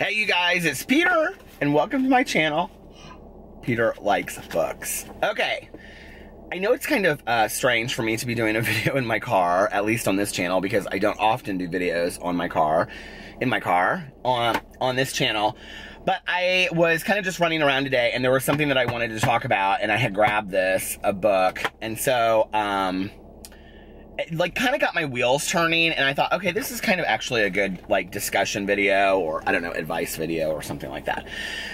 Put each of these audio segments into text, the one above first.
Hey you guys, it's Peter, and welcome to my channel, Peter Likes Books. Okay, I know it's kind of strange for me to be doing a video in my car, at least on this channel, because I don't often do videos on my car, on this channel. But I was kind of just running around today, and there was something that I wanted to talk about, and I had grabbed a book, and so, it like kind of got my wheels turning, and I thought, okay, this is kind of actually a good like discussion video, or I don't know, advice video or something like that.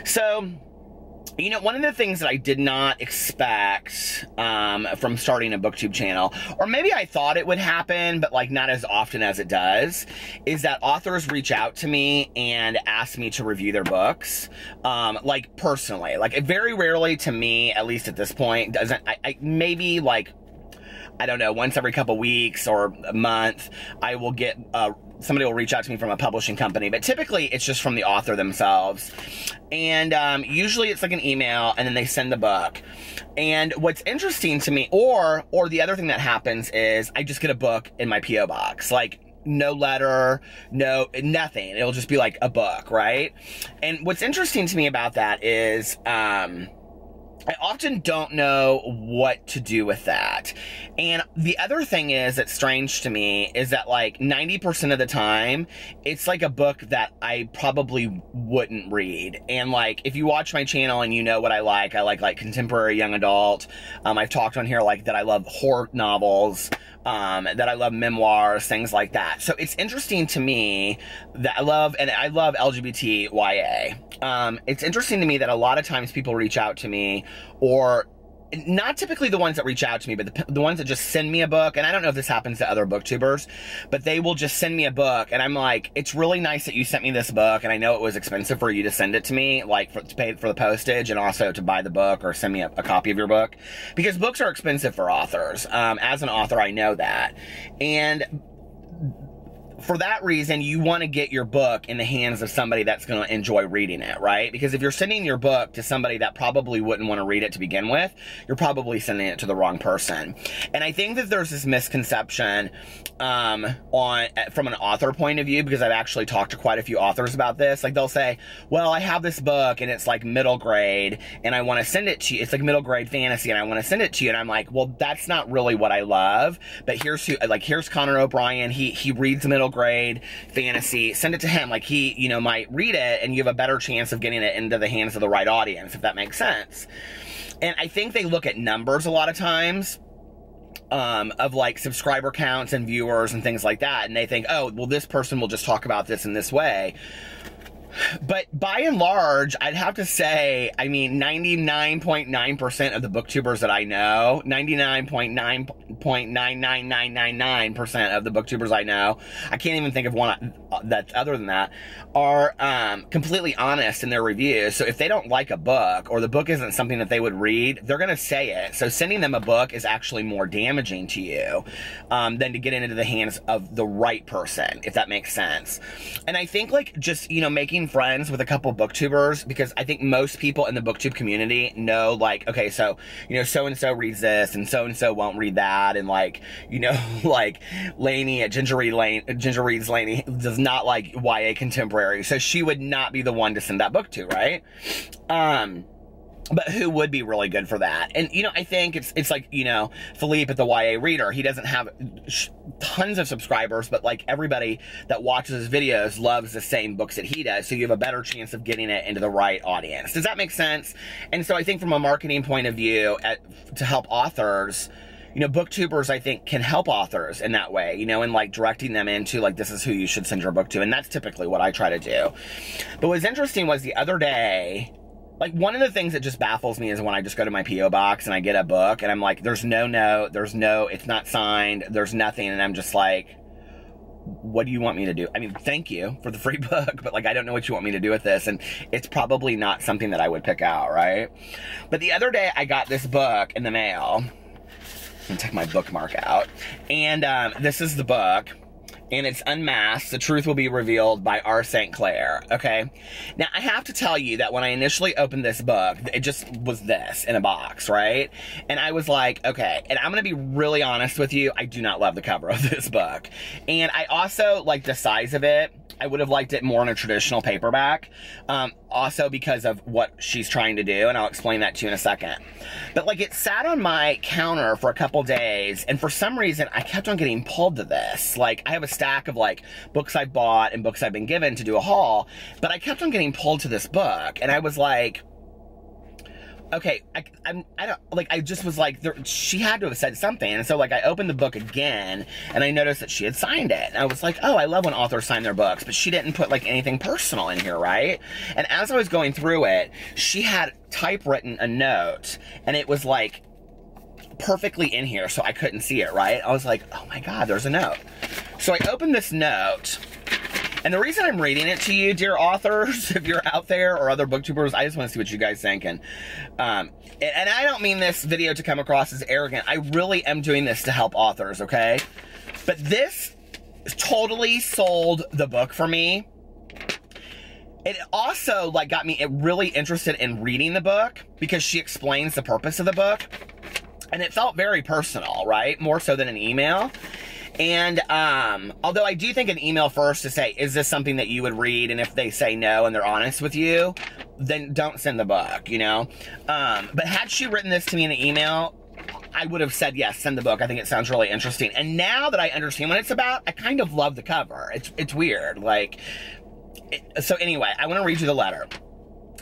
So, you know, one of the things that I did not expect from starting a booktube channel, or maybe I thought it would happen, but like not as often as it does, is that authors reach out to me and ask me to review their books, like personally. Like it very rarely to me, at least at this point, doesn't, maybe like, I don't know, once every couple weeks or a month, I will get, somebody will reach out to me from a publishing company, but typically it's just from the author themselves. And usually it's like an email, and then they send the book. And what's interesting to me, or the other thing that happens is I just get a book in my P.O. box, like no letter, no, nothing. It'll just be like a book, right? And what's interesting to me about that is, I often don't know what to do with that. And the other thing is that's strange to me is that like 90% of the time, it's like a book that I probably wouldn't read. And like, if you watch my channel and you know what I like contemporary young adult. I've talked on here like that I love horror novels, that I love memoirs, things like that. So it's interesting to me that I love LGBT YA. It's interesting to me that a lot of times people reach out to me, or not typically the ones that reach out to me, but the ones that just send me a book. And I don't know if this happens to other booktubers, but they will just send me a book, and I'm like, it's really nice that you sent me this book, and I know it was expensive for you to send it to me, like to pay for the postage and also to buy the book or send me a copy of your book, because books are expensive for authors. As an author, I know that. And for that reason, you want to get your book in the hands of somebody that's going to enjoy reading it, right? Because if you're sending your book to somebody that probably wouldn't want to read it to begin with, you're probably sending it to the wrong person. And I think that there's this misconception from an author point of view, because I've actually talked to quite a few authors about this. Like they'll say, well, I have this book and it's like middle grade and I want to send it to you. It's like middle grade fantasy and I want to send it to you. And I'm like, well, that's not really what I love. But here's Connor O'Brien. He reads middle grade fantasy. Send it to him. Like he, you know, might read it, and you have a better chance of getting it into the hands of the right audience, if that makes sense. And I think they look at numbers a lot of times, of like subscriber counts and viewers and things like that, and they think, oh, well, this person will just talk about this in this way. But by and large, I'd have to say, I mean, 99.9% of the booktubers that I know, 99.99999% of the booktubers I know, I can't even think of one that's other than that, are completely honest in their reviews. So if they don't like a book, or the book isn't something that they would read, they're going to say it. So sending them a book is actually more damaging to you than to get into the hands of the right person, if that makes sense. And I think like just, you know, making friends with a couple booktubers, because I think most people in the booktube community know, like, okay, so, you know, so-and-so reads this and so-and-so won't read that, and like, you know, like Lainey at Ginger Reads Lainey does not like YA contemporary, so she would not be the one to send that book to, right? But who would be really good for that? And, you know, I think it's like, you know, Philippe at the YA Reader. He doesn't have tons of subscribers, but like everybody that watches his videos loves the same books that he does. So you have a better chance of getting it into the right audience. Does that make sense? And so I think from a marketing point of view, to help authors, you know, booktubers, I think, can help authors in that way, you know, and like directing them into like, this is who you should send your book to. And that's typically what I try to do. But what's interesting was the other day, like, one of the things that just baffles me is when I just go to my P.O. box and I get a book and I'm like, there's no note, it's not signed, there's nothing. And I'm just like, what do you want me to do? I mean, thank you for the free book, but like, I don't know what you want me to do with this. And it's probably not something that I would pick out, right? But the other day I got this book in the mail. I'm gonna take my bookmark out. And this is the book. And it's Unmasked, The Truth Will Be Revealed by R. St. Clair, okay? Now, I have to tell you that when I initially opened this book, it just was this in a box, right? And I was like, okay, and I'm gonna be really honest with you, I do not love the cover of this book. And I also like the size of it. I would have liked it more in a traditional paperback. Also because of what she's trying to do, and I'll explain that to you in a second. But like, it sat on my counter for a couple days, and for some reason I kept on getting pulled to this. Like, I have a stack of like books I've bought and books I've been given to do a haul, but I kept on getting pulled to this book, and I was like, okay, I just was like, she had to have said something. And so like, I opened the book again and I noticed that she had signed it. And I was like, oh, I love when authors sign their books, but she didn't put like anything personal in here, right? And as I was going through it, she had typewritten a note, and it was like perfectly in here, so I couldn't see it, right? I was like, oh my God, there's a note. So I opened this note. And the reason I'm reading it to you, dear authors, if you're out there, or other booktubers, I just want to see what you guys think. And I don't mean this video to come across as arrogant. I really am doing this to help authors, okay? But this totally sold the book for me. It also like got me really interested in reading the book, because she explains the purpose of the book. And it felt very personal, right? More so than an email. And, although I do think an email first to say, is this something that you would read? And if they say no and they're honest with you, then don't send the book, you know? But had she written this to me in an email, I would have said, yes, send the book. I think it sounds really interesting. And now that I understand what it's about, I kind of love the cover. It's weird. Like, so anyway, I want to read you the letter.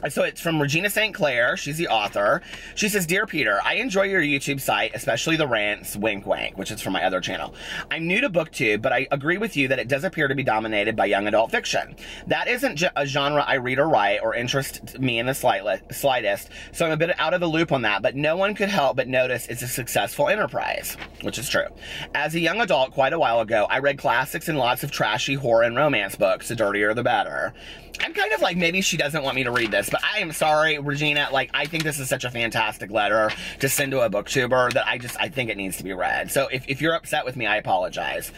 So it's from Regina St. Clair. She's the author. She says, Dear Peter, I enjoy your YouTube site, especially the rants, wink wink, which is from my other channel. I'm new to Booktube, but I agree with you that it does appear to be dominated by young adult fiction. That isn't a genre I read or write or interest me in the slightest, so I'm a bit out of the loop on that, but no one could help but notice it's a successful enterprise, which is true. As a young adult quite a while ago, I read classics and lots of trashy horror and romance books, the dirtier the better. I'm kind of like, maybe she doesn't want me to read this, but I am sorry, Regina. Like, I think this is such a fantastic letter to send to a booktuber that I think it needs to be read. So if you're upset with me, I apologize.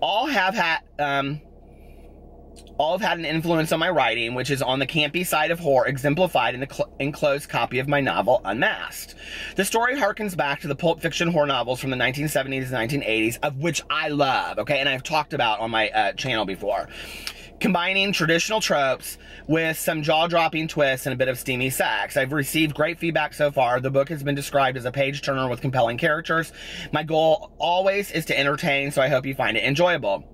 All have had an influence on my writing, which is on the campy side of horror, exemplified in the enclosed copy of my novel, Unmasked. The story harkens back to the pulp fiction horror novels from the 1970s and 1980s, of which I love, okay, and I've talked about on my channel before. Combining traditional tropes with some jaw-dropping twists and a bit of steamy sex. I've received great feedback so far. The book has been described as a page-turner with compelling characters. My goal always is to entertain, so I hope you find it enjoyable.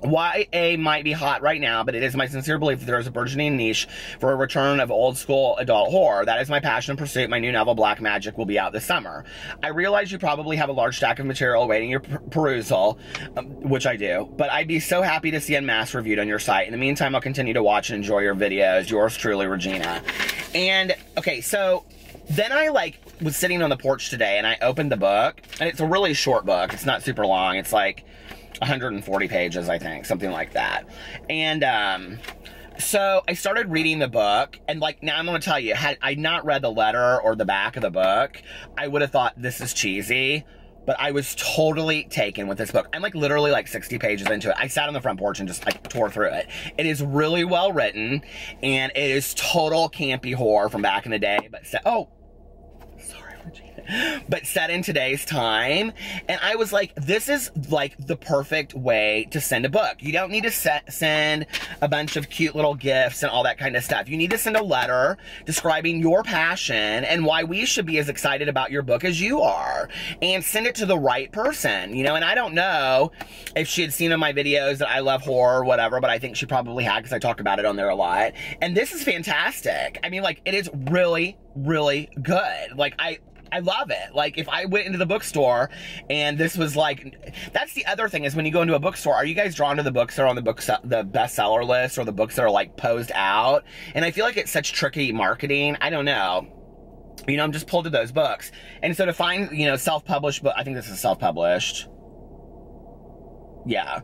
YA might be hot right now, but it is my sincere belief that there is a burgeoning niche for a return of old-school adult horror. That is my passion and pursuit. My new novel, Black Magic, will be out this summer. I realize you probably have a large stack of material awaiting your perusal, which I do, but I'd be so happy to see Unmasked reviewed on your site. In the meantime, I'll continue to watch and enjoy your videos. Yours truly, Regina. And, okay, so then I, like, was sitting on the porch today, and I opened the book, and it's a really short book. It's not super long. It's, like, 140 pages, I think, something like that. And, so I started reading the book, and like, now I'm going to tell you, had I not read the letter or the back of the book, I would have thought this is cheesy, but I was totally taken with this book. I'm like literally like 60 pages into it. I sat on the front porch and just like tore through it. It is really well written, and it is total campy horror from back in the day, but but set in today's time. And I was like, this is like the perfect way to send a book. You don't need to send a bunch of cute little gifts and all that kind of stuff. You need to send a letter describing your passion and why we should be as excited about your book as you are, and send it to the right person, you know. And I don't know if she had seen in my videos that I love horror or whatever, but I think she probably had, because I talk about it on there a lot. And this is fantastic. I mean, like, it is really, really good. Like, I love it. Like, if I went into the bookstore and this was like, that's the other thing, is when you go into a bookstore, are you guys drawn to the books that are on the bestseller list, or the books that are like posed out? And I feel like it's such tricky marketing. I don't know. You know, I'm just pulled to those books. And so to find, you know, self-published book, I think this is self-published. Yeah,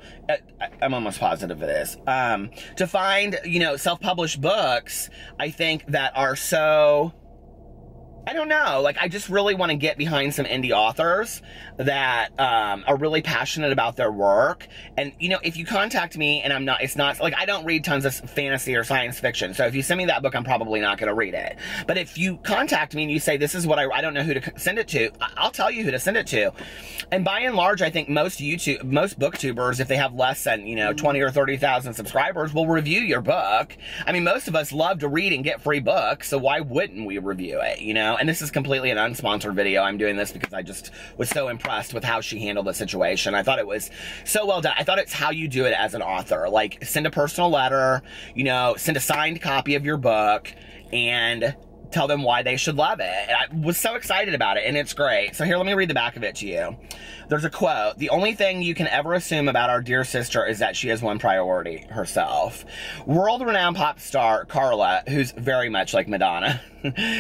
I'm almost positive it is. To find, you know, self-published books, I think that are so I don't know. Like, I just really want to get behind some indie authors that are really passionate about their work. And, you know, if you contact me and it's not, like, I don't read tons of fantasy or science fiction. So if you send me that book, I'm probably not going to read it. But if you contact me and you say, this is what I don't know who to send it to, I'll tell you who to send it to. And by and large, I think most booktubers, if they have less than, you know, 20 or 30,000 subscribers, will review your book. I mean, most of us love to read and get free books. So why wouldn't we review it, you know? And this is completely an unsponsored video. I'm doing this because I just was so impressed with how she handled the situation. I thought it was so well done. I thought it's how you do it as an author. Like, send a personal letter, you know, send a signed copy of your book, and tell them why they should love it. And I was so excited about it, and it's great. So here, let me read the back of it to you. There's a quote: "The only thing you can ever assume about our dear sister is that she has one priority: herself." World-renowned pop star Carla, who's very much like Madonna,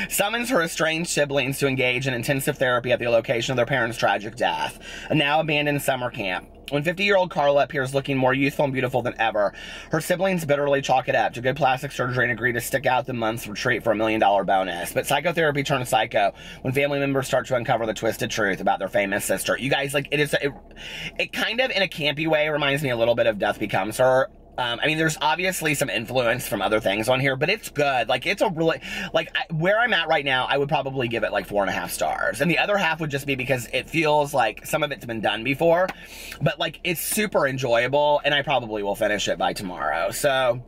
summons her estranged siblings to engage in intensive therapy at the location of their parents' tragic death, a now abandoned summer camp. When 50-year-old Carla appears looking more youthful and beautiful than ever, her siblings bitterly chalk it up to good plastic surgery and agree to stick out the month's retreat for $1 million bonus. But psychotherapy turns psycho when family members start to uncover the twisted truth about their famous sister. You guys, like, it kind of, in a campy way, reminds me a little bit of Death Becomes Her. I mean, there's obviously some influence from other things on here, but it's good. Like, it's a really, like, where I'm at right now, I would probably give it like 4.5 stars. And the other half would just be because it feels like some of it's been done before, but like, it's super enjoyable, and I probably will finish it by tomorrow. So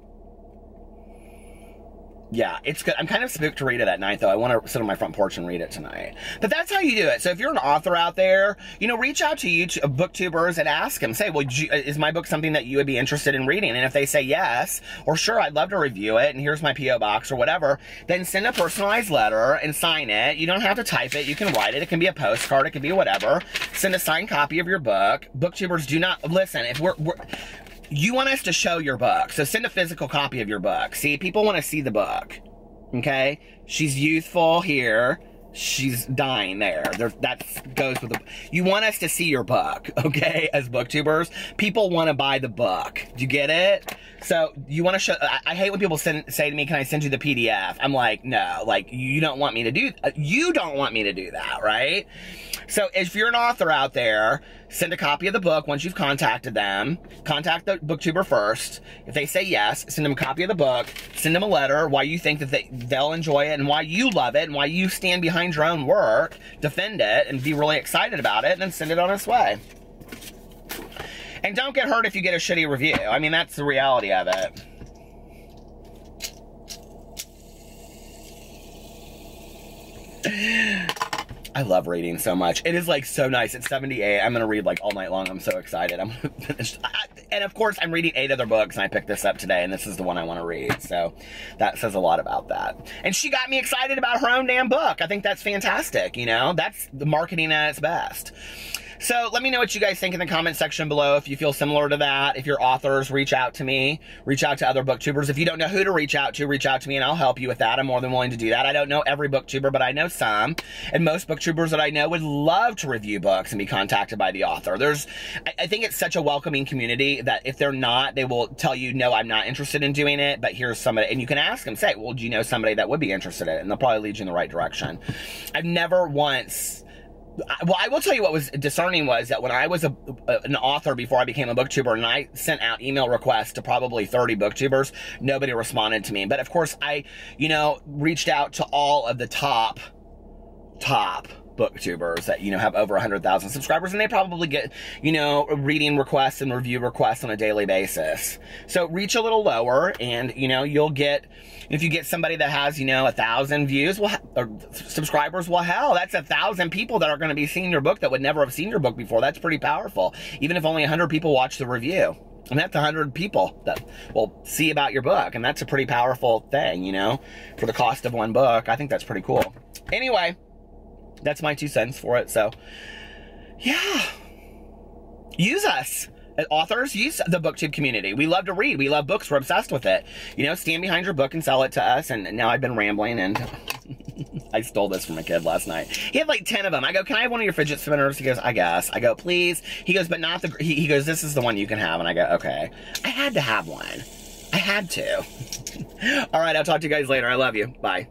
yeah, it's good. I'm kind of spooked to read it at night, though. I want to sit on my front porch and read it tonight. But that's how you do it. So if you're an author out there, you know, reach out to YouTube, booktubers, and ask them. Say, well, is my book something that you would be interested in reading? And if they say yes, or sure, I'd love to review it, and here's my P.O. box, or whatever, then send a personalized letter and sign it. You don't have to type it. You can write it. It can be a postcard. It can be whatever. Send a signed copy of your book. Booktubers do not... Listen, if you want us to show your book, so send a physical copy of your book. See, people want to see the book, okay? She's youthful here. She's dying there. That goes with the... You want us to see your book, okay, as booktubers? People want to buy the book. Do you get it? So, you want to show... I hate when people say to me, can I send you the PDF? I'm like, no. Like, you don't want me to do... You don't want me to do that, right? So, if you're an author out there, send a copy of the book once you've contacted them. Contact the booktuber first. If they say yes, send them a copy of the book. Send them a letter why you think that they'll enjoy it, and why you love it, and why you stand behind your own work, defend it, and be really excited about it, and then send it on its way. And don't get hurt if you get a shitty review. I mean, that's the reality of it. I love reading so much. It is like so nice. It's 78. I'm going to read like all night long. I'm so excited. I'm going to finish. And of course, I'm reading 8 other books, and I picked this up today, and this is the one I want to read. So that says a lot about that. And she got me excited about her own damn book. I think that's fantastic. You know, that's the marketing at its best. So let me know what you guys think in the comment section below. If you feel similar to that, if you're authors, reach out to me, reach out to other booktubers. If you don't know who to reach out to me and I'll help you with that. I'm more than willing to do that. I don't know every booktuber, but I know some. And most booktubers that I know would love to review books and be contacted by the author. I think it's such a welcoming community that if they're not, they will tell you, no, I'm not interested in doing it, but here's somebody. And you can ask them, say, well, do you know somebody that would be interested in it? And they'll probably lead you in the right direction. I've never once... Well, I will tell you what was discerning was that when I was an author before I became a booktuber, and I sent out email requests to probably 30 booktubers, nobody responded to me. But of course, I, you know, reached out to all of the top booktubers that, you know, have over 100,000 subscribers, and they probably get, you know, reading requests and review requests on a daily basis. So reach a little lower, and, you know, you'll get, if you get somebody that has, you know, 1,000 views, well, or subscribers, well, hell, that's 1,000 people that are going to be seeing your book that would never have seen your book before. That's pretty powerful. Even if only 100 people watch the review. And that's 100 people that will see about your book. And that's a pretty powerful thing, you know, for the cost of one book. I think that's pretty cool. Anyway, that's my 2 cents for it. So, yeah. Use us. Authors, use the BookTube community. We love to read. We love books. We're obsessed with it. You know, stand behind your book and sell it to us. And now I've been rambling, and I stole this from a kid last night. He had like 10 of them. I go, can I have one of your fidget spinners? He goes, I guess. I go, please. He goes, but not the... He goes, this is the one you can have. And I go, okay. I had to have one. I had to. All right, I'll talk to you guys later. I love you. Bye.